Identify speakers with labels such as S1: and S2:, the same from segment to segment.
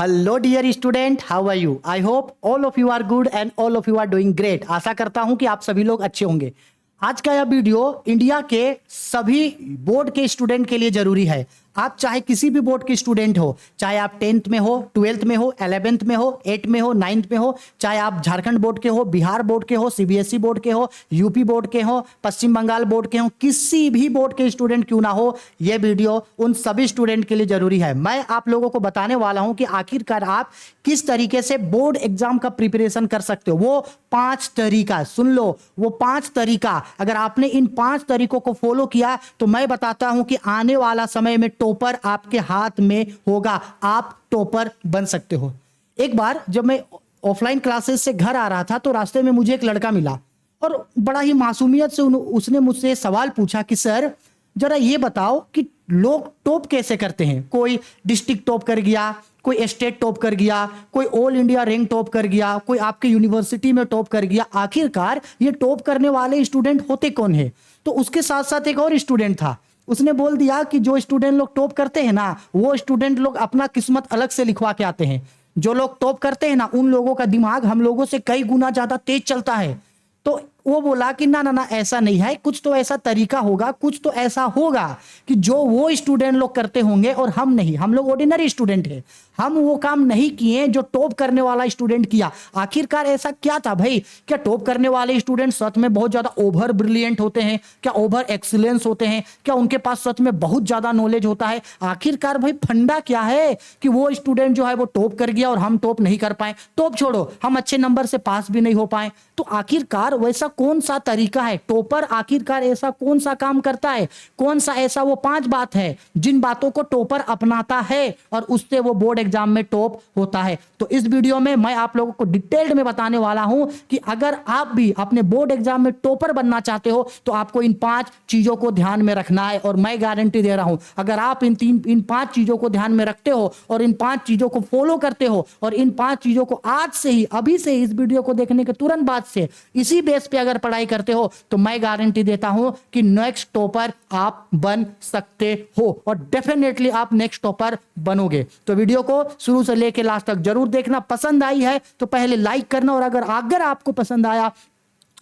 S1: Hello dear student, how are you? I hope all of you are good and all of you are doing great. आशा करता हूं कि आप सभी लोग अच्छे होंगे। आज का यह वीडियो इंडिया के सभी बोर्ड के स्टूडेंट के लिए जरूरी है। आप चाहे किसी भी बोर्ड के स्टूडेंट हो, चाहे आप 10th में हो, 12th में हो, 11th में हो, 8th में हो, 9th में हो, चाहे आप झारखंड बोर्ड के हो, बिहार बोर्ड के हो, सीबीएसई बोर्ड के हो, यूपी बोर्ड के हो, पश्चिम बंगाल बोर्ड के हो, किसी भी बोर्ड के स्टूडेंट क्यों ना हो, यह वीडियो उन सभी स्टूडेंट के लिए जरूरी है। मैं आप लोगों को बताने वाला हूं कि आखिरकार आप किस तरीके से बोर्ड एग्जाम का प्रिपरेशन कर सकते हो। वो 5 तरीका सुन लो, वो 5 तरीका अगर आपने इन 5 तरीकों को फॉलो किया तो मैं बताता हूं कि आने वाला समय में टॉपर आपके हाथ में होगा, आप टॉपर बन सकते हो। एक बार जब मैं ऑफलाइन क्लासेस से घर आ रहा था तो रास्ते में मुझे एक लड़का मिला और बड़ा ही मासूमियत से उसने मुझसे सवाल पूछा कि सर जरा ये बताओ कि लोग टॉप कैसे करते हैं। कोई डिस्ट्रिक्ट टॉप कर गया, कोई स्टेट टॉप कर गया, कोई ऑल इंडिया रैंक टॉप कर गया, कोई आपके यूनिवर्सिटी में टॉप कर गया। आखिरकार ये टॉप करने वाले स्टूडेंट होते कौन है? तो उसके साथ साथ एक और स्टूडेंट था, उसने बोल दिया कि जो स्टूडेंट लोग टॉप करते हैं ना, वो स्टूडेंट लोग अपना किस्मत अलग से लिखवा के आते हैं। जो लोग टॉप करते हैं ना, उन लोगों का दिमाग हम लोगों से कई गुना ज्यादा तेज चलता है। तो वो बोला कि ना ना ना, ऐसा नहीं है, कुछ तो ऐसा तरीका होगा, कुछ तो ऐसा होगा कि जो वो स्टूडेंट लोग करते होंगे और हम नहीं। हम लोग ऑर्डिनरी स्टूडेंट हैं, हम वो काम नहीं किए जो टॉप करने वाला स्टूडेंट किया। आखिरकार ऐसा क्या था भाई? क्या टॉप करने वाले स्टूडेंट सच में बहुत ज्यादा ओवर ब्रिलियंट होते हैं? क्या ओवर एक्सीलेंस होते हैं? क्या उनके पास सच में बहुत ज्यादा नॉलेज होता है? आखिरकार भाई फंडा क्या है कि वो स्टूडेंट जो है वो टॉप कर गया और हम टॉप नहीं कर पाए? टॉप छोड़ो, हम अच्छे नंबर से पास भी नहीं हो पाए। तो आखिरकार वैसा कौन सा तरीका है? टॉपर आखिरकार ऐसा कौन सा काम करता है? कौन सा ऐसा वो 5 बात है जिन बातों को टॉपर अपनाता है और उससे वो बोर्ड एग्जाम में टॉप होता है? तो इस वीडियो में मैं आप लोगों को डिटेल्ड में बताने वाला हूं कि अगर आप भी अपने बोर्ड एग्जाम में टॉपर बनना चाहते हो तो आपको इन 5 चीजों को ध्यान में रखना है। और मैं गारंटी दे रहा हूं, अगर आप इन 5 चीजों को ध्यान में रखते हो और इन 5 चीजों को फॉलो करते हो और इन 5 चीजों को आज से ही, अभी से इस वीडियो को देखने के तुरंत बाद से इसी बेस पे अगर पढ़ाई करते हो तो मैं गारंटी देता हूं कि नेक्स्ट टॉपर आप बन सकते हो और डेफिनेटली आप नेक्स्ट टॉपर बनोगे। तो वीडियो को शुरू से लेकर लास्ट तक जरूर देखना। पसंद आई है तो पहले लाइक करना और अगर आपको पसंद आया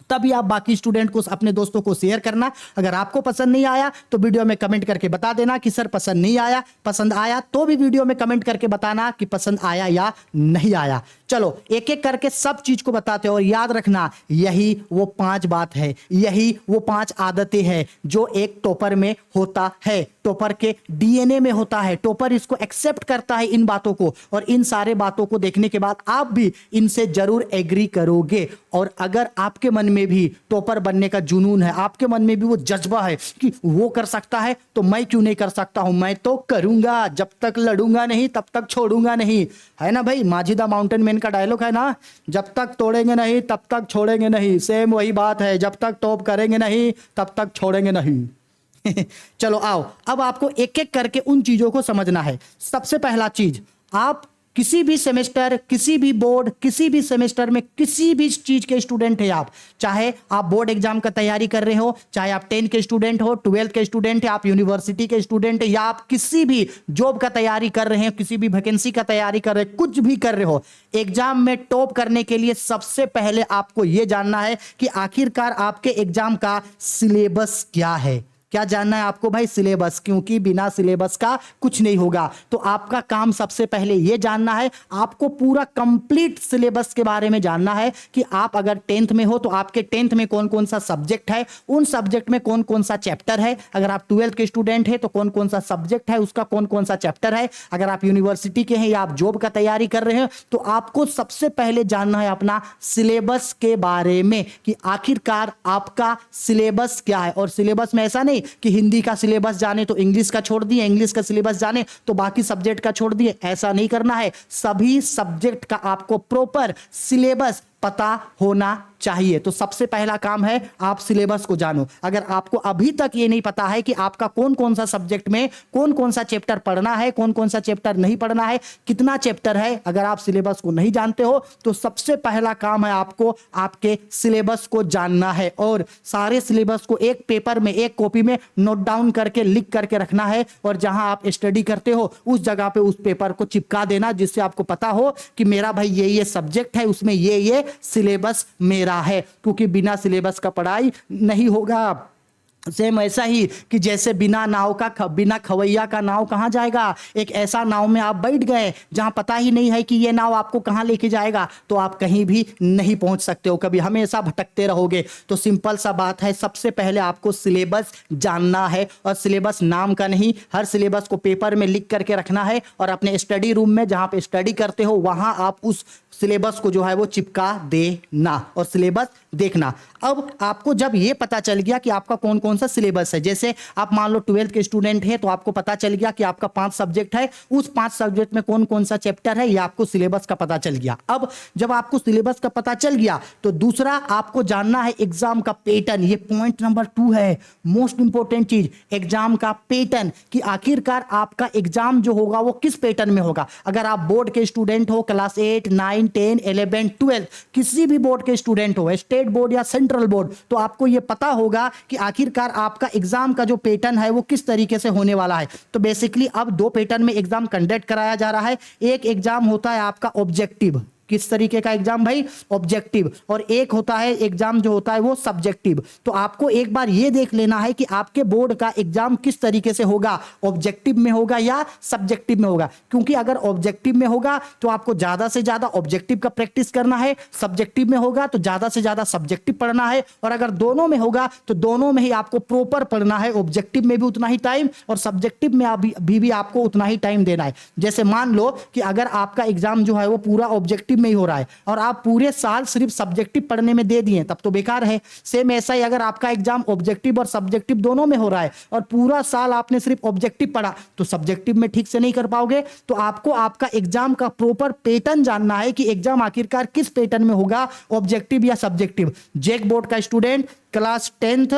S1: तभी आप बाकी स्टूडेंट को, अपने दोस्तों को शेयर करना। अगर आपको पसंद नहीं आया तो वीडियो में कमेंट करके बता देना कि सर पसंद नहीं आया। पसंद आया तो भी वीडियो में कमेंट करके बताना कि पसंद आया या नहीं आया। चलो एक एक करके सब चीज को बताते हो और याद रखना, यही वो 5 बात है, यही वो 5 आदतें हैं जो एक टॉपर में होता है, टॉपर के डीएनए में होता है। टॉपर इसको एक्सेप्ट करता है इन बातों को, और इन सारे बातों को देखने के बाद आप भी इनसे जरूर एग्री करोगे। और अगर आपके मन में भी टॉपर बनने का जुनून है, आपके मन में भी वो जज्बा है कि वो कर सकता है तो मैं क्यों नहीं कर सकता हूं, मैं तो करूंगा, जब तक लड़ूंगा नहीं तब तक छोड़ूंगा नहीं, है ना भाई? माझी द माउंटेन मैन का डायलॉग है ना, जब तक तोड़ेंगे नहीं तब तक छोड़ेंगे नहीं। सेम वही बात है, जब तक टॉप करेंगे नहीं तब तक छोड़ेंगे नहीं। चलो आओ, अब आपको एक एक करके उन चीजों को समझना है। सबसे पहला चीज, आप किसी भी सेमेस्टर, किसी भी बोर्ड, किसी भी सेमेस्टर में किसी भी चीज के स्टूडेंट है आप, चाहे आप बोर्ड एग्जाम का तैयारी कर रहे हो, चाहे आप 10 के स्टूडेंट हो, 12 के स्टूडेंट है, आप यूनिवर्सिटी के स्टूडेंट है, या आप किसी भी जॉब का तैयारी कर रहे हैं, किसी भी वैकेंसी का तैयारी कर रहे हैं, कुछ भी कर रहे हो, एग्जाम में टॉप करने के लिए सबसे पहले आपको यह जानना है कि आखिरकार आपके एग्जाम का सिलेबस क्या है। क्या जानना है आपको भाई? सिलेबस, क्योंकि बिना सिलेबस का कुछ नहीं होगा। तो आपका काम सबसे पहले यह जानना है, आपको पूरा कंप्लीट सिलेबस के बारे में जानना है कि आप अगर 10th में हो तो आपके 10th में कौन कौन सा सब्जेक्ट है, उन सब्जेक्ट में कौन कौन सा चैप्टर है। अगर आप 12th के स्टूडेंट है तो कौन कौन सा सब्जेक्ट है, उसका कौन कौन सा चैप्टर है। अगर आप यूनिवर्सिटी के हैं या आप जॉब का तैयारी कर रहे हैं तो आपको सबसे पहले जानना है अपना सिलेबस के बारे में कि आखिरकार आपका सिलेबस क्या है। और सिलेबस में ऐसा नहीं कि हिंदी का सिलेबस जाने तो इंग्लिश का छोड़ दिए, इंग्लिश का सिलेबस जाने तो बाकी सब्जेक्ट का छोड़ दिए, ऐसा नहीं करना है। सभी सब्जेक्ट का आपको प्रॉपर सिलेबस पता होना चाहिए। तो सबसे पहला काम है आप सिलेबस को जानो। अगर आपको अभी तक ये नहीं पता है कि आपका कौन कौन सा सब्जेक्ट में कौन कौन सा चैप्टर पढ़ना है, कौन कौन सा चैप्टर नहीं पढ़ना है, कितना चैप्टर है, अगर आप सिलेबस को नहीं जानते हो तो सबसे पहला काम है आपको आपके सिलेबस को जानना है और सारे सिलेबस को एक पेपर में, एक कॉपी में नोट डाउन करके लिख करके रखना है और जहां आप स्टडी करते हो उस जगह पे उस पेपर को चिपका देना, जिससे आपको पता हो कि मेरा भाई ये सब्जेक्ट है, उसमें ये सिलेबस मेरा है। क्योंकि बिना सिलेबस का पढ़ाई नहीं होगा। सेम ऐसा ही कि जैसे बिना नाव का, बिना खवैया का नाव कहां जाएगा। एक ऐसा नाव में आप बैठ गए जहां पता ही नहीं है कि ये नाव आपको कहां लेके जाएगा, तो आप कहीं भी नहीं पहुंच सकते हो, कभी हमेशा भटकते रहोगे। तो सिंपल सा बात है, सबसे पहले आपको सिलेबस जानना है और सिलेबस नाम का नहीं, हर सिलेबस को पेपर में लिख करके रखना है और अपने स्टडी रूम में जहां पे स्टडी करते हो वहां आप उस सिलेबस को जो है वो चिपका देना और सिलेबस देखना। अब आपको जब ये पता चल गया कि आपका कौन कौन सा सिलेबस है, जैसे आप मान लो 12th के स्टूडेंट हैं तो आपको पता चल गया कि आपका 5 सब्जेक्ट है, उस 5 सब्जेक्ट में कौन कौन सा चैप्टर है, ये आपको सिलेबस का पता चल गया। अब जब आपको सिलेबस का पता चल गया तो दूसरा आपको जानना है एग्जाम का पैटर्न। ये पॉइंट नंबर 2 है, मोस्ट इंपॉर्टेंट चीज, एग्जाम का पैटर्न, कि आखिरकार आपका एग्जाम जो होगा वो किस पैटर्न में होगा। अगर आप बोर्ड के स्टूडेंट हो, क्लास 8, 9, 10, 11, 12, किसी भी बोर्ड के स्टूडेंट हो, स्टेट बोर्ड या सेंट्रल बोर्ड, तो आपको यह पता होगा कि आखिरकार आपका एग्जाम का जो पैटर्न है वो किस तरीके से होने वाला है। तो बेसिकली अब 2 पैटर्न में एग्जाम कंडक्ट कराया जा रहा है। एक एग्जाम होता है आपका ऑब्जेक्टिव, किस तरीके का एग्जाम भाई, ऑब्जेक्टिव, और एक होता है एग्जाम जो होता है वो सब्जेक्टिव। तो आपको एक बार ये देख लेना है कि आपके बोर्ड का एग्जाम किस तरीके से होगा, ऑब्जेक्टिव में होगा या सब्जेक्टिव में होगा। क्योंकि अगर ऑब्जेक्टिव में होगा तो आपको ज्यादा से ज्यादा ऑब्जेक्टिव का प्रैक्टिस करना है, सब्जेक्टिव में होगा तो ज्यादा से ज्यादा सब्जेक्टिव पढ़ना है, और अगर दोनों में होगा तो दोनों में ही आपको प्रॉपर पढ़ना है, ऑब्जेक्टिव में भी उतना ही टाइम और सब्जेक्टिव में भी आपको उतना ही टाइम देना है। जैसे मान लो कि अगर आपका एग्जाम जो है वो पूरा ऑब्जेक्टिव में ही हो रहा है और आप पूरे साल सिर्फ सब्जेक्टिव पढ़ने में दे दिए, तब तो बेकार है। सेम ऐसा ही अगर आपका एग्जाम ऑब्जेक्टिव और सब्जेक्टिव दोनों में हो रहा है और पूरा साल आपने सिर्फ ऑब्जेक्टिव पढ़ा, तो सब्जेक्टिव में ठीक से नहीं कर पाओगे। तो आपको आपका एग्जाम का प्रॉपर पैटर्न जानना है कि एग्जाम आखिरकार किस पैटर्न में होगा, ऑब्जेक्टिव या सब्जेक्टिव। जेक बोर्ड का स्टूडेंट, क्लास 10th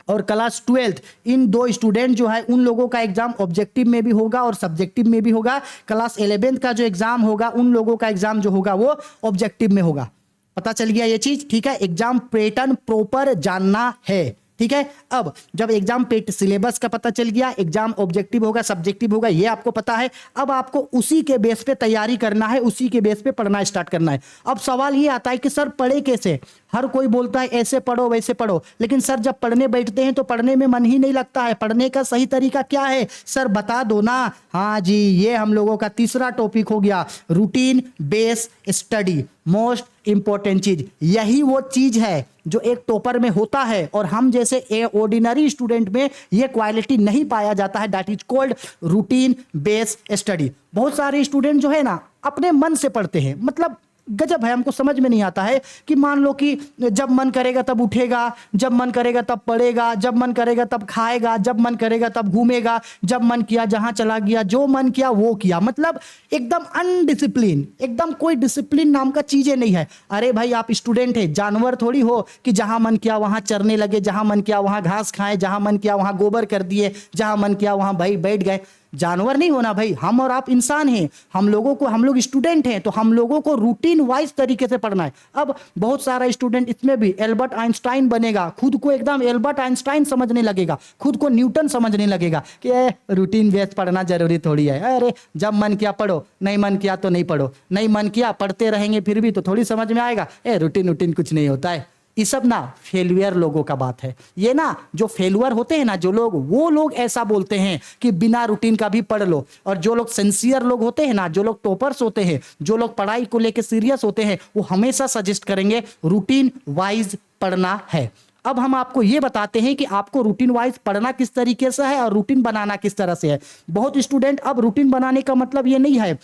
S1: और क्लास 12th, इन 2 स्टूडेंट जो है उन लोगों का एग्जाम ऑब्जेक्टिव में भी होगा और सब्जेक्टिव में भी होगा। क्लास 11th का जो एग्जाम होगा उन लोगों का एग्जाम जो होगा वो ऑब्जेक्टिव में होगा। पता चल गया ये चीज, ठीक है। एग्जाम पैटर्न प्रॉपर जानना है, ठीक है। अब जब एग्जाम सिलेबस का पता चल गया, एग्जाम ऑब्जेक्टिव होगा सब्जेक्टिव होगा, ये आपको पता है। अब आपको उसी के बेस पे तैयारी करना है, उसी के बेस पे पढ़ना स्टार्ट करना है। अब सवाल ये आता है कि सर पढ़े कैसे। हर कोई बोलता है ऐसे पढ़ो वैसे पढ़ो, लेकिन सर जब पढ़ने बैठते हैं तो पढ़ने में मन ही नहीं लगता है। पढ़ने का सही तरीका क्या है सर, बता दो ना। हाँ जी, ये हम लोगों का तीसरा टॉपिक हो गया, routine base study. Most important चीज, यही वो चीज है जो एक टॉपर में होता है और हम जैसे ऑर्डिनरी स्टूडेंट में ये क्वालिटी नहीं पाया जाता है। That is called routine base study. बहुत सारे स्टूडेंट जो है ना अपने मन से पढ़ते हैं, मतलब गजब है, हमको समझ में नहीं आता है कि मान लो कि जब मन करेगा तब उठेगा, जब मन करेगा तब पढ़ेगा, जब मन करेगा तब खाएगा, जब मन करेगा तब घूमेगा, जब मन किया जहां चला गया, जो मन किया वो किया। मतलब एकदम अनडिसिप्लिन, एकदम कोई डिसिप्लिन नाम का चीजें नहीं है। अरे भाई आप स्टूडेंट है, जानवर थोड़ी हो कि जहां मन किया वहां चरने लगे, जहां मन किया वहां घास खाएं, जहां मन किया वहां गोबर कर दिए, जहां मन किया वहां भाई बैठ गए। जानवर नहीं होना भाई, हम और आप इंसान हैं। हम लोग स्टूडेंट हैं, तो हम लोगों को रूटीन वाइज तरीके से पढ़ना है। अब बहुत सारा स्टूडेंट इसमें भी एल्बर्ट आइंस्टाइन बनेगा, खुद को एकदम एल्बर्ट आइंस्टाइन समझने लगेगा, खुद को न्यूटन समझने लगेगा कि रूटीन बेस्ड पढ़ना जरूरी थोड़ी है। अरे जब मन किया पढ़ो, नहीं मन किया तो नहीं पढ़ो, नहीं मन किया पढ़ते रहेंगे फिर भी तो थोड़ी समझ में आएगा। रूटीन कुछ नहीं होता है। ये सब ना फेलियर लोगों का बात है। ये ना जो फेलियर होते हैं ना जो लोग, वो लोग ऐसा बोलते हैं कि बिना रूटीन का भी पढ़ लो। और जो लोग सिंसियर लोग होते हैं ना, जो लोग टॉपर्स होते हैं, जो लोग पढ़ाई को लेकर सीरियस होते हैं, वो हमेशा सजेस्ट करेंगे रूटीन वाइज पढ़ना है। अब हम आपको ये बताते हैं कि आपको रूटीन वाइज पढ़ना किस तरीके से है और रूटीन बनाना किस तरह से है। बहुत स्टूडेंट, अब रूटीन बनाने का मतलब ये नहीं है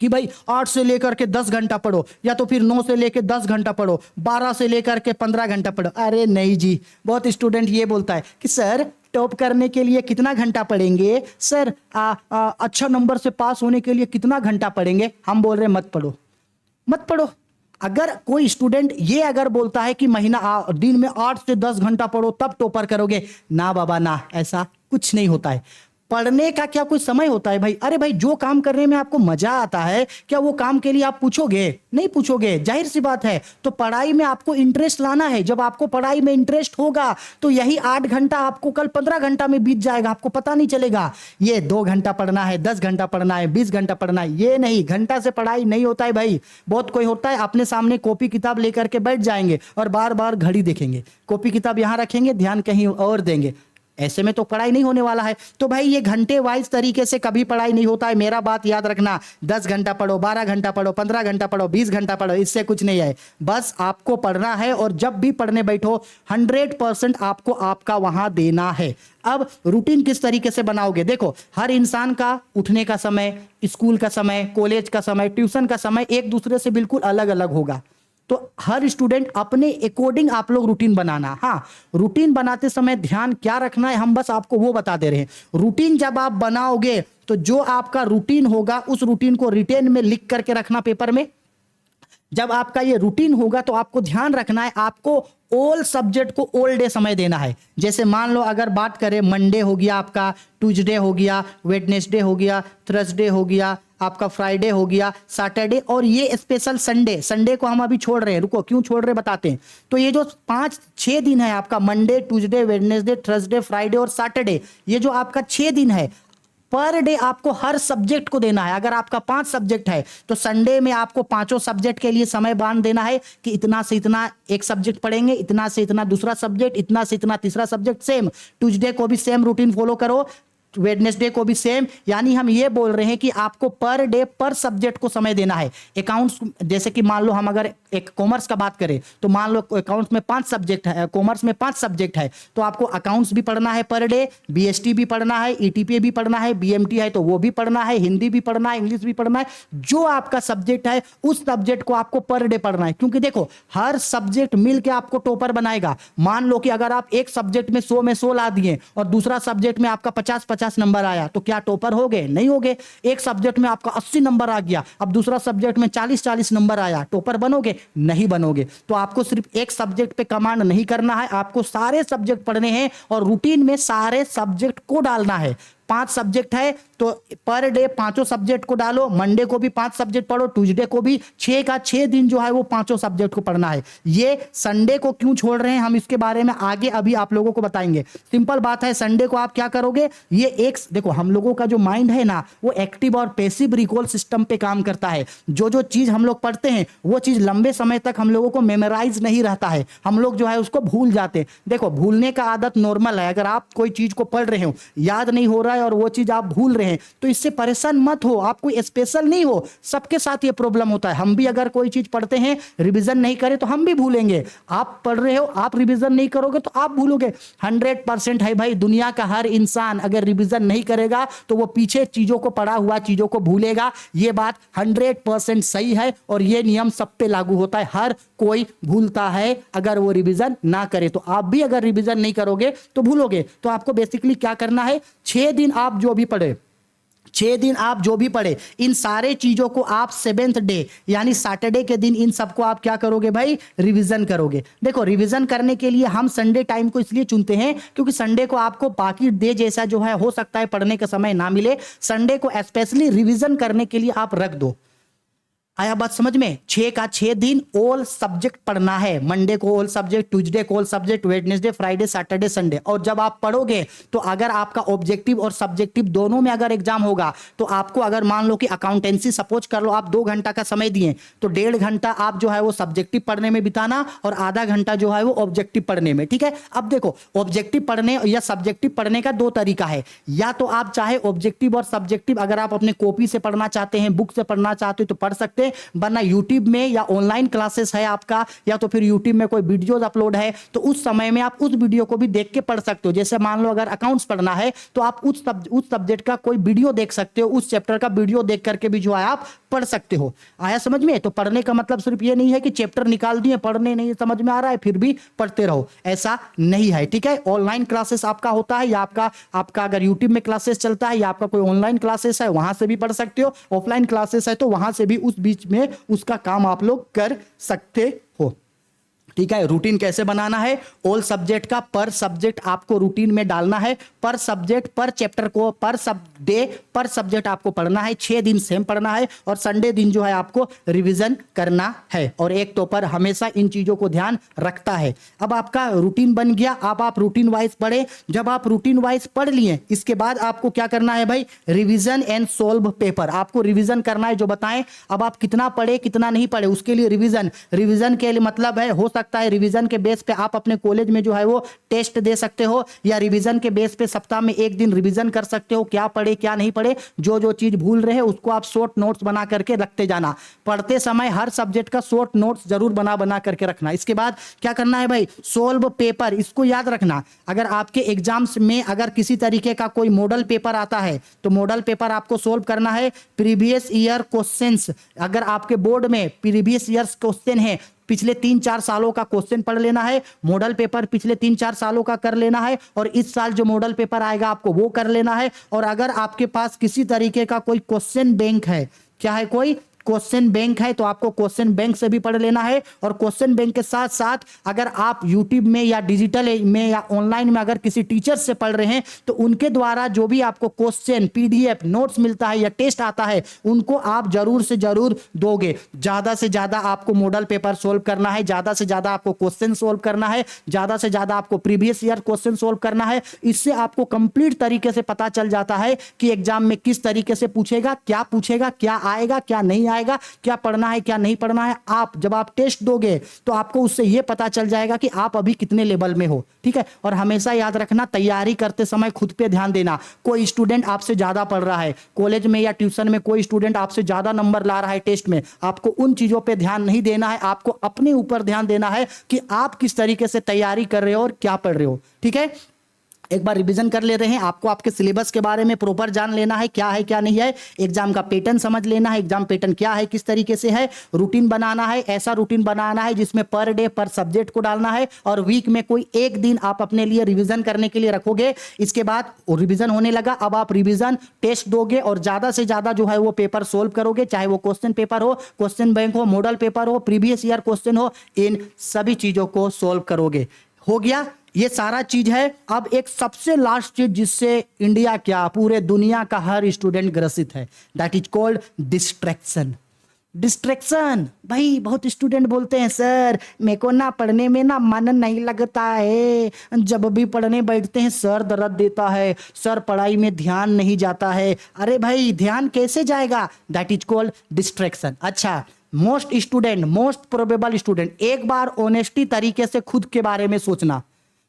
S1: कि भाई 8 से लेकर के 10 घंटा पढ़ो, या तो फिर 9 से लेकर 10 घंटा पढ़ो, 12 से लेकर के 15 घंटा पढ़ो। अरे नहीं जी, बहुत स्टूडेंट ये बोलता है कि सर टॉप करने के लिए कितना घंटा पढ़ेंगे, सर अच्छा नंबर से पास होने के लिए कितना घंटा पढ़ेंगे। हम बोल रहे मत पढ़ो, मत पढ़ो। अगर कोई स्टूडेंट ये अगर बोलता है कि दिन में 8 से 10 घंटा पढ़ो तब टॉपर करोगे, ना बाबा ना, ऐसा कुछ नहीं होता है। पढ़ने का क्या कोई समय होता है भाई? अरे भाई, जो काम करने में आपको मजा आता है, क्या वो काम के लिए आप पूछोगे? नहीं पूछोगे, जाहिर सी बात है। तो पढ़ाई में आपको इंटरेस्ट लाना है। जब आपको पढ़ाई में इंटरेस्ट होगा तो यही 8 घंटा आपको कल 15 घंटा में बीत जाएगा, आपको पता नहीं चलेगा। ये 2 घंटा पढ़ना है, 10 घंटा पढ़ना है, 20 घंटा पढ़ना है, ये नहीं, घंटा से पढ़ाई नहीं होता है भाई। बहुत कोई होता है अपने सामने कॉपी किताब लेकर के बैठ जाएंगे और बार बार घड़ी देखेंगे, कॉपी किताब यहां रखेंगे, ध्यान कहीं और देंगे, ऐसे में तो पढ़ाई नहीं होने वाला है। तो भाई ये घंटे वाइज तरीके से कभी पढ़ाई नहीं होता है। मेरा बात याद रखना, 10 घंटा पढ़ो, 12 घंटा पढ़ो, 15 घंटा पढ़ो, 20 घंटा पढ़ो, इससे कुछ नहीं है। बस आपको पढ़ना है और जब भी पढ़ने बैठो 100% आपको आपका वहां देना है। अब रूटीन किस तरीके से बनाओगे? देखो, हर इंसान का उठने का समय, स्कूल का समय, कॉलेज का समय, ट्यूशन का समय एक दूसरे से बिल्कुल अलग अलग होगा। तो हर स्टूडेंट अपने अकॉर्डिंग आप लोग रूटीन बनाना। हाँ, रूटीन बनाते समय ध्यान क्या रखना है हम बस आपको वो बता दे रहे हैं। रूटीन जब आप बनाओगे तो जो आपका रूटीन होगा उस रूटीन को रिटेन में लिख करके रखना पेपर में। जब आपका ये रूटीन होगा तो आपको ध्यान रखना है, आपको ऑल सब्जेक्ट को ऑल डे समय देना है। जैसे मान लो अगर बात करें, मंडे हो गया आपका, ट्यूसडे हो गया, वेडनेसडे हो गया, थर्सडे हो गया, आपका फ्राइडे हो गया, सैटरडे, और ये स्पेशल संडे। संडे को हम अभी छोड़ रहे हैं, रुको क्यों छोड़ रहे बताते हैं। तो ये जो 5-6 दिन है आपका, Monday, Tuesday, Wednesday, Thursday, Friday और सैटरडे, ये जो आपका 6 दिन है, पर डे आपको हर सब्जेक्ट को देना है। अगर आपका 5 सब्जेक्ट है तो संडे में आपको 5 सब्जेक्ट के लिए समय बांध देना है कि इतना से इतना एक सब्जेक्ट पढ़ेंगे, इतना से इतना दूसरा सब्जेक्ट, इतना से इतना तीसरा सब्जेक्ट। सेम ट्यूसडे को भी सेम रूटीन फॉलो करो, वेडनेसडे को भी सेम। यानी हम ये बोल रहे हैं कि आपको पर डे पर सब्जेक्ट को समय देना है। अकाउंट्स, जैसे कि मान लो हम अगर एक कॉमर्स का बात करें तो मान लो अकाउंट्स में 5 सब्जेक्ट है, कॉमर्स में 5 सब्जेक्ट है, तो आपको अकाउंट्स भी पढ़ना है पर डे, बीएसटी भी पढ़ना है, ईटीपी भी पढ़ना है, बीएमटी है तो वो भी पढ़ना है, हिंदी भी पढ़ना है, इंग्लिश भी पढ़ना है। जो आपका सब्जेक्ट है उस सब्जेक्ट को आपको पर डे पढ़ना है, क्योंकि देखो हर सब्जेक्ट मिलकर आपको टॉपर बनाएगा। मान लो कि अगर आप एक सब्जेक्ट में 100 में 100 ला दिए और दूसरा सब्जेक्ट में आपका 50 नंबर आया, तो क्या टॉपर हो गए? नहीं हो गए। एक सब्जेक्ट में आपका 80 नंबर आ गया, अब दूसरा सब्जेक्ट में 40 नंबर आया, टॉपर बनोगे? नहीं बनोगे। तो आपको सिर्फ एक सब्जेक्ट पे कमांड नहीं करना है, आपको सारे सब्जेक्ट पढ़ने हैं और रूटीन में सारे सब्जेक्ट को डालना है। 5 सब्जेक्ट है तो पर डे 5 सब्जेक्ट को डालो। मंडे को भी 5 सब्जेक्ट पढ़ो, ट्यूसडे को भी 6 का 6 दिन जो है वो 5 सब्जेक्ट को पढ़ना है। ये संडे को क्यों छोड़ रहे हैं हम इसके बारे में आगे अभी आप लोगों को बताएंगे। सिंपल बात है, संडे को आप क्या करोगे, ये एक देखो हम लोगों का जो माइंड है ना वो एक्टिव और पैसिव रिकॉल सिस्टम पे काम करता है। जो चीज हम लोग पढ़ते हैं वो चीज लंबे समय तक हम लोगों को मेमोराइज नहीं रहता है, हम लोग जो है उसको भूल जाते हैं। देखो भूलने का आदत नॉर्मल है, अगर आप कोई चीज को पढ़ रहे हो याद नहीं हो रहा है और वो चीज आप भूल रहे हैं तो इससे परेशान मत हो, आप कोई स्पेशल नहीं हो, सबके साथ ये प्रॉब्लम होता है। हम भी अगर कोई चीज पढ़ते हैं रिवीजन नहीं करें तो हम भी भूलेंगे। आप पढ़ रहे हो, आप रिवीजन नहीं करोगे तो आप भूलोगे। 100% है भाई, दुनिया का हर इंसान अगर रिवीजन नहीं करेगा तो वो पीछे चीजों को, पढ़ा हुआ चीजों को भूलेगा। ये बात 100% सही है और ये नियम सब पे लागू होता है। हर कोई भूलता है अगर वो रिवीजन ना करे, तो आप भी अगर रिवीजन नहीं करोगे तो भूलोगे। तो आपको बेसिकली क्या करना है, 6 दिन आप जो भी पढ़े, 6 दिन आप जो भी पढ़े, इन सारे चीजों को आप 7th डे यानी सैटरडे के दिन इन सबको आप क्या करोगे भाई, रिवीजन करोगे। देखो रिवीजन करने के लिए हम संडे टाइम को इसलिए चुनते हैं क्योंकि संडे को आपको बाकी डे जैसा जो है हो सकता है पढ़ने का समय ना मिले, संडे को स्पेशली रिवीजन करने के लिए आप रख दो। आया बात समझ में? 6 का 6 दिन ऑल सब्जेक्ट पढ़ना है। मंडे को ऑल सब्जेक्ट, ट्यूसडे को all subject, Wednesday, Friday, Saturday, Sunday. और जब आप पढ़ोगे तो अगर आपका ऑब्जेक्टिव और सब्जेक्टिव दोनों में अगर एग्जाम होगा तो आपको, अगर मान लो कि अकाउंटेंसी सपोज कर लो आप 2 घंटा का समय दिए तो 1.5 घंटा आप जो है वो सब्जेक्टिव पढ़ने में बिताना और आधा घंटा जो है वो ऑब्जेक्टिव पढ़ने में। ठीक है, अब देखो ऑब्जेक्टिव पढ़ने या सब्जेक्टिव पढ़ने का 2 तरीका है। या तो आप चाहे ऑब्जेक्टिव और सब्जेक्टिव अगर आप अपने कॉपी से पढ़ना चाहते हैं, बुक से पढ़ना चाहते हो तो पढ़ सकते, वरना यूट्यूब में या ऑनलाइन क्लासेस है आपका, या तो फिर यूट्यूब में कोई वीडियोस अपलोड है तो उस समय में आप उस वीडियो को भी देख के पढ़ सकते हो। जैसे मान लो अगर अकाउंट्स पढ़ना है तो आप उस सब्जेक्ट का कोई वीडियो देख सकते हो, उस चैप्टर का वीडियो देख करके भी जो है आप पढ़ सकते हो। आया समझ में? तो पढ़ने का मतलब सिर्फ ये नहीं है कि चैप्टर निकाल दिए, पढ़ने नहीं समझ में आ रहा है फिर भी पढ़ते रहो, ऐसा नहीं है। ठीक है, ऑनलाइन क्लासेस आपका होता है या आपका अगर यूट्यूब में क्लासेस चलता है या आपका कोई ऑनलाइन क्लासेस है वहां से भी पढ़ सकते हो, ऑफलाइन क्लासेस है तो वहां से भी उस बीच बीच में उसका काम आप लोग कर सकते हो। ठीक है, रूटीन कैसे बनाना है, ऑल सब्जेक्ट का पर सब्जेक्ट आपको रूटीन में डालना है, पर सब्जेक्ट पर चैप्टर को पर डे पर सब्जेक्ट आपको पढ़ना है, 6 दिन सेम पढ़ना है और संडे दिन जो है आपको रिवीजन करना है और एक तो पर हमेशा इन चीजों को ध्यान रखता है। अब आपका रूटीन बन गया, अब आप रूटीन वाइज पढ़े। जब आप रूटीन वाइज पढ़ लिए इसके बाद आपको क्या करना है भाई, रिवीजन एंड सोल्व पेपर आपको रिवीजन करना है जो बताएं। अब आप कितना पढ़े कितना नहीं पढ़े उसके लिए रिवीजन के लिए मतलब है, हो सकता है रिवीजन के बेस पे आप अपने कॉलेज में जो है वो टेस्ट दे सकते हो या रिवीजन के बेस पे सप्ताह में एक दिन रिवीजन कर सकते हो, क्या पढ़े क्या नहीं पढ़े, जो चीज भूल रहे हैं उसको आप शॉर्ट नोट्स बना करके रखते जाना। पढ़ते समय हर सब्जेक्ट का शॉर्ट नोट्स जरूर बना करके रखना। इसके बाद क्या करना है भाई, सोल्व पेपर। इसको याद रखना, अगर आपके एग्जाम्स में अगर किसी तरीके का कोई मॉडल पेपर आता है तो मॉडल पेपर आपको सोल्व करना है। प्रीवियस ईयर क्वेश्चंस, अगर आपके बोर्ड में प्रीवियस ईयर्स क्वेश्चन है, पिछले 3-4 सालों का क्वेश्चन पढ़ लेना है, मॉडल पेपर पिछले 3-4 सालों का कर लेना है और इस साल जो मॉडल पेपर आएगा आपको वो कर लेना है। और अगर आपके पास किसी तरीके का कोई क्वेश्चन बैंक है, क्या है, कोई क्वेश्चन बैंक है तो आपको क्वेश्चन बैंक से भी पढ़ लेना है। और क्वेश्चन बैंक के साथ साथ अगर आप यूट्यूब में या डिजिटल में या ऑनलाइन में अगर किसी टीचर से पढ़ रहे हैं तो उनके द्वारा जो भी आपको क्वेश्चन पीडीएफ नोट्स मिलता है या टेस्ट आता है उनको आप जरूर से जरूर दोगे। ज्यादा से ज्यादा आपको मॉडल पेपर सोल्व करना है, ज्यादा से ज्यादा आपको क्वेश्चन सोल्व करना है, ज्यादा से ज्यादा आपको प्रीवियस ईयर क्वेश्चन सोल्व करना है। इससे आपको कंप्लीट तरीके से पता चल जाता है कि एग्जाम में किस तरीके से पूछेगा, क्या आएगा क्या नहीं आएगा, क्या पढ़ना है क्या नहीं पढ़ना है। आप जब आप टेस्ट दोगे तो आपको उससे यह पता चल जाएगा कि आप अभी कितने लेवल में हो। ठीक है, और हमेशा याद रखना तैयारी करते समय खुद पे ध्यान देना। कोई स्टूडेंट आपसे ज्यादा पढ़ रहा है कॉलेज में या ट्यूशन में, कोई स्टूडेंट आपसे ज्यादा नंबर ला रहा है टेस्ट में, आपको उन चीजों पे ध्यान नहीं देना है, आपको अपने ऊपर ध्यान देना है कि आप किस तरीके से तैयारी कर रहे हो और क्या पढ़ रहे हो। ठीक है, एक बार रिवीजन कर ले रहे हैं, आपको आपके सिलेबस के बारे में प्रॉपर जान लेना है क्या नहीं है, एग्जाम का पैटर्न समझ लेना है, एग्जाम पैटर्न क्या है किस तरीके से है, रूटीन बनाना है, ऐसा रूटीन बनाना है जिसमें पर डे पर सब्जेक्ट को डालना है और वीक में कोई एक दिन आप अपने लिए रिवीजन करने के लिए रखोगे। इसके बाद रिवीजन होने लगा, अब आप रिवीजन टेस्ट दोगे और ज्यादा से ज्यादा जो है वो पेपर सोल्व करोगे, चाहे वो क्वेश्चन पेपर हो, क्वेश्चन बैंक हो, मॉडल पेपर हो, प्रीवियस ईयर क्वेश्चन हो, इन सभी चीजों को सोल्व करोगे। हो गया, ये सारा चीज है। अब एक सबसे लास्ट चीज जिससे इंडिया क्या पूरे दुनिया का हर स्टूडेंट ग्रसित है, दैट इज कॉल्ड डिस्ट्रैक्शन। भाई बहुत स्टूडेंट बोलते हैं सर मेरे को ना पढ़ने में ना मन नहीं लगता है, जब भी पढ़ने बैठते हैं सर दर्द देता है, सर पढ़ाई में ध्यान नहीं जाता है। अरे भाई ध्यान कैसे जाएगा, दैट इज कॉल्ड डिस्ट्रैक्शन। अच्छा, मोस्ट प्रोबेबल स्टूडेंट, एक बार ऑनेस्टी तरीके से खुद के बारे में सोचना।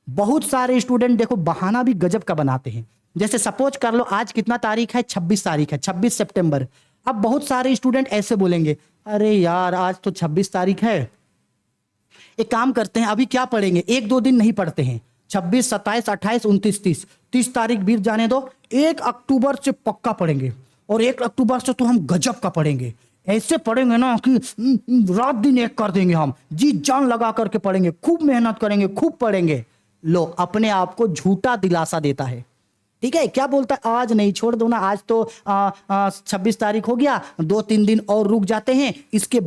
S1: बहुत सारे स्टूडेंट देखो बहाना भी गजब का बनाते हैं। जैसे सपोज कर लो आज कितना तारीख है, 26 तारीख है, 26 सितंबर। अब बहुत सारे स्टूडेंट ऐसे बोलेंगे अरे यार आज तो 26 तारीख है, एक काम करते हैं अभी क्या पढ़ेंगे, 1-2 दिन नहीं पढ़ते हैं, 26, 27, 28, 29, 30 तारीख बीत जाने दो, 1 अक्टूबर से पक्का पढ़ेंगे और 1 अक्टूबर से तो हम गजब का पढ़ेंगे, ऐसे पढ़ेंगे ना कि रात दिन एक कर देंगे, हम जी जान लगा करके पढ़ेंगे, खूब मेहनत करेंगे, खूब पढ़ेंगे। लो अपने आप को झूठा दिलासा देता है। ठीक है, क्या बोलता है आज नहीं, छोड़ दो ना, आज तो 26 तारीख हो गया, 2-3 दिन और रुक जाते हैं, इसके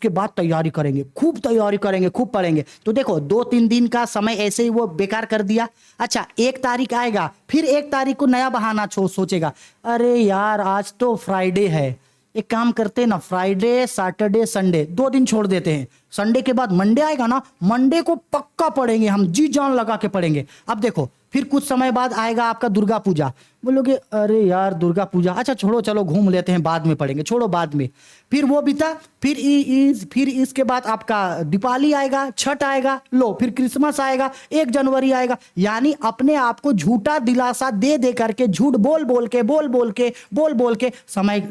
S1: बाद तैयारी करेंगे, खूब तैयारी करेंगे, खूब पढ़ेंगे। तो देखो 2-3 दिन का समय ऐसे ही वो बेकार कर दिया। अच्छा 1 तारीख आएगा, फिर 1 तारीख को नया बहाना सोचेगा, अरे यार आज तो फ्राइडे है, एक काम करते हैं ना, फ्राइडे सैटरडे संडे 2 दिन छोड़ देते हैं, संडे के बाद मंडे आएगा ना, मंडे को पक्का पढ़ेंगे, हम जी जान लगा के पढ़ेंगे। अब देखो फिर कुछ समय बाद आएगा आपका दुर्गा पूजा, बोलोगे अरे यार दुर्गा पूजा, अच्छा छोड़ो चलो घूम लेते हैं, बाद में पढ़ेंगे, छोड़ो बाद में। फिर वो बीता, फिर इसके बाद आपका दीपावली आएगा, छठ आएगा, लो फिर क्रिसमस आएगा, 1 जनवरी आएगा। यानी अपने आप को झूठा दिलासा दे करके, झूठ बोल बोल के समय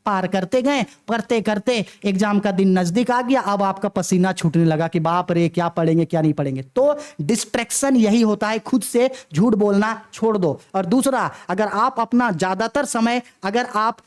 S1: पार करते गए, करते करते एग्जाम का दिन नजदीक आ गया, अब आपका पसीना छूटने लगा कि बाप रे क्या पढ़ेंगे क्या नहीं पढ़ेंगे। तो डिस्ट्रैक्शन यही होता है, खुद से झूठ बोलना छोड़ दो। और दूसरा, अगर आप अपना ज्यादातर समय अगर आप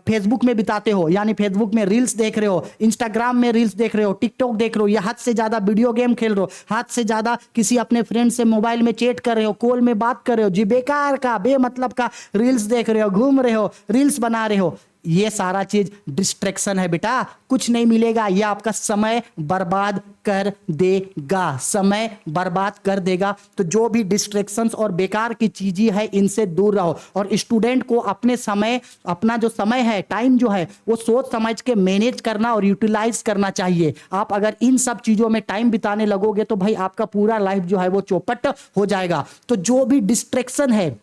S1: फेसबुक में बिताते हो, यानी फेसबुक में रील्स देख रहे हो, इंस्टाग्राम में रील्स देख रहे हो, टिकटॉक देख रहे हो, या हद से ज्यादा वीडियो गेम खेल रहे हो, हद से ज्यादा किसी अपने फ्रेंड से मोबाइल में चैट कर रहे हो, कॉल में बात कर रहे हो, जी बेकार का बेमतलब का रील्स देख रहे हो, घूम रहे हो, रील्स बना रहे हो, ये सारा चीज डिस्ट्रैक्शन है बेटा, कुछ नहीं मिलेगा, ये आपका समय बर्बाद कर देगा, समय बर्बाद कर देगा। तो जो भी डिस्ट्रैक्शंस और बेकार की चीजें है इनसे दूर रहो। और स्टूडेंट को अपने समय, अपना जो समय है, टाइम जो है, वो सोच समझ के मैनेज करना और यूटिलाइज करना चाहिए। आप अगर इन सब चीजों में टाइम बिताने लगोगे तो भाई आपका पूरा लाइफ जो है वो चौपट हो जाएगा। तो जो भी डिस्ट्रैक्शन है,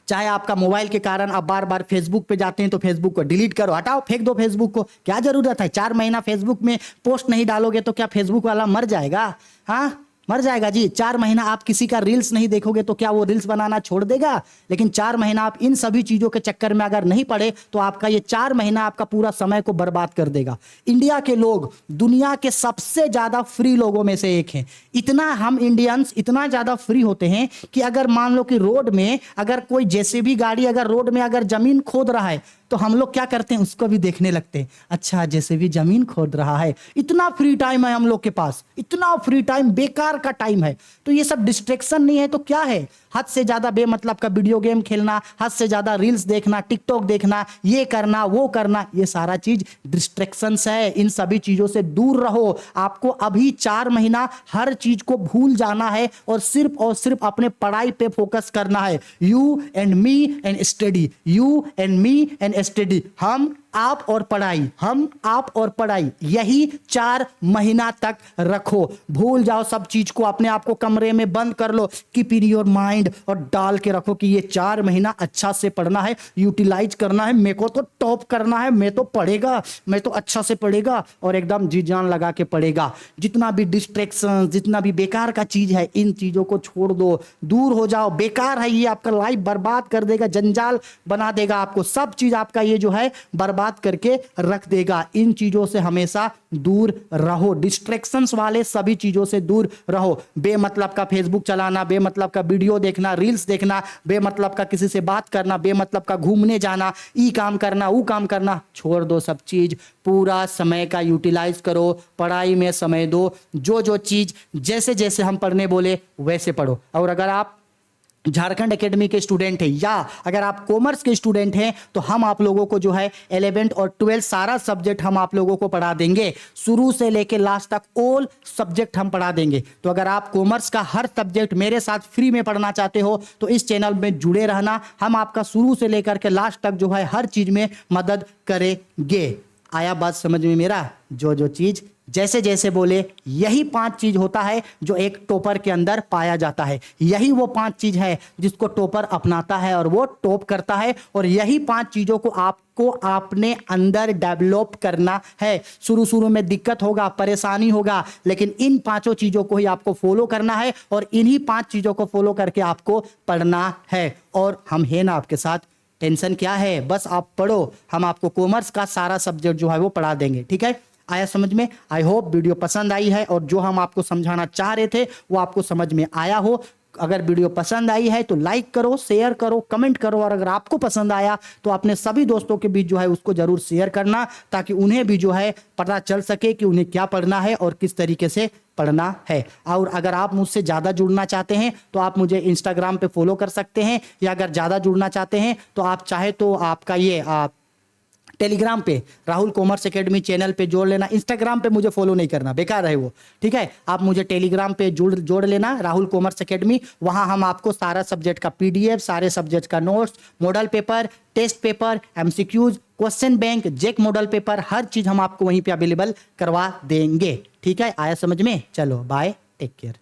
S1: चाहे आपका मोबाइल के कारण आप बार बार फेसबुक पे जाते हैं तो फेसबुक को डिलीट करो, हटाओ, फेंक दो फेसबुक को, क्या जरूरत है। 4 महीना फेसबुक में पोस्ट नहीं डालोगे तो क्या फेसबुक वाला मर जाएगा? हाँ, मर जाएगा जी। 4 महीना आप किसी का रील्स नहीं देखोगे तो क्या वो रील्स बनाना छोड़ देगा? लेकिन 4 महीना आप इन सभी चीजों के चक्कर में अगर नहीं पड़े तो आपका ये 4 महीना आपका पूरा समय को बर्बाद कर देगा। इंडिया के लोग दुनिया के सबसे ज्यादा फ्री लोगों में से एक हैं। इतना हम इंडियंस इतना ज्यादा फ्री होते हैं कि अगर मान लो कि रोड में अगर कोई जेसीबी गाड़ी अगर रोड में अगर जमीन खोद रहा है तो हम लोग क्या करते हैं, उसको भी देखने लगते हैं, अच्छा जैसे भी जमीन खोद रहा है। इतना फ्री टाइम है हम लोग के पास, इतना फ्री टाइम, बेकार का टाइम है। तो ये सब डिस्ट्रैक्शन नहीं है तो क्या है? हद से ज्यादा बेमतलब का वीडियो गेम खेलना, हद से ज्यादा रील्स देखना, टिकटॉक देखना, ये करना वो करना, ये सारा चीज डिस्ट्रैक्शंस है। इन सभी चीजों से दूर रहो। आपको अभी 4 महीना हर चीज को भूल जाना है और सिर्फ अपने पढ़ाई पे फोकस करना है। You and me and study, you and me and study, हम आप और पढ़ाई, हम आप और पढ़ाई, यही 4 महीना तक रखो। भूल जाओ सब चीज को, अपने आप को कमरे में बंद कर लो, कीप इन योर माइंड, और डाल के रखो कि ये 4 महीना अच्छा से पढ़ना है, यूटिलाइज करना है, मेरे को तो टॉप करना है, मैं तो पढ़ेगा, मैं तो अच्छा से पढ़ेगा और एकदम जी जान लगा के पढ़ेगा। जितना भी डिस्ट्रैक्शन, जितना भी बेकार का चीज है, इन चीजों को छोड़ दो, दूर हो जाओ। बेकार है ये, आपका लाइफ बर्बाद कर देगा, जंजाल बना देगा आपको, सब चीज आपका ये जो है बर्बाद करके रख देगा। इन चीजों से हमेशा दूर रहो, डिस्ट्रैक्शंस वाले सभी चीजों से दूर रहो। बेमतलब का फेसबुक चलाना, बेमतलब का वीडियो देखना, रील्स देखना, बेमतलब का किसी से बात करना, बेमतलब का घूमने जाना, ई काम करना, वो काम करना, छोड़ दो सब चीज। पूरा समय का यूटिलाइज करो, पढ़ाई में समय दो। जो चीज जैसे जैसे हम पढ़ने बोले वैसे पढ़ो। और अगर आप झारखंड एकेडमी के स्टूडेंट हैं या अगर आप कॉमर्स के स्टूडेंट हैं तो हम आप लोगों को जो है 11th और 12th सारा सब्जेक्ट हम आप लोगों को पढ़ा देंगे, शुरू से लेके लास्ट तक ऑल सब्जेक्ट हम पढ़ा देंगे। तो अगर आप कॉमर्स का हर सब्जेक्ट मेरे साथ फ्री में पढ़ना चाहते हो तो इस चैनल में जुड़े रहना, हम आपका शुरू से लेकर के लास्ट तक जो है हर चीज में मदद करेंगे। आया बात समझ में मेरा? जो चीज जैसे जैसे बोले, यही 5 चीज होता है जो एक टॉपर के अंदर पाया जाता है। यही वो 5 चीज है जिसको टॉपर अपनाता है और वो टॉप करता है। और यही 5 चीजों को आपको अपने अंदर डेवलप करना है। शुरू में दिक्कत होगा, परेशानी होगा, लेकिन इन 5 चीजों को ही आपको फॉलो करना है और इन्हीं 5 चीजों को फॉलो करके आपको पढ़ना है। और हम हैं ना आपके साथ, टेंशन क्या है, बस आप पढ़ो, हम आपको कॉमर्स का सारा सब्जेक्ट जो है वो पढ़ा देंगे। ठीक है, आया समझ में? आई होप वीडियो पसंद आई है और जो हम आपको समझाना चाह रहे थे वो आपको समझ में आया हो। अगर वीडियो पसंद आई है तो लाइक करो, शेयर करो, कमेंट करो, और अगर आपको पसंद आया तो अपने सभी दोस्तों के बीच जो है उसको जरूर शेयर करना, ताकि उन्हें भी जो है पता चल सके कि उन्हें क्या पढ़ना है और किस तरीके से पढ़ना है। और अगर आप मुझसे ज़्यादा जुड़ना चाहते हैं तो आप मुझे इंस्टाग्राम पे फॉलो कर सकते हैं, या अगर ज़्यादा जुड़ना चाहते हैं तो आप चाहे तो आपका ये टेलीग्राम पे राहुल कॉमर्स एकेडमी चैनल पे जोड़ लेना। इंस्टाग्राम पे मुझे फॉलो नहीं करना, बेकार है वो। ठीक है, आप मुझे टेलीग्राम पे जोड़ लेना, राहुल कॉमर्स एकेडमी। वहां हम आपको सारा सब्जेक्ट का PDF, सारे सब्जेक्ट का notes, model paper, test paper, MCQs, question bank, JAC model paper, हर चीज हम आपको वहीं पे अवेलेबल करवा देंगे। ठीक है, आया समझ में? चलो बाय, टेक केयर।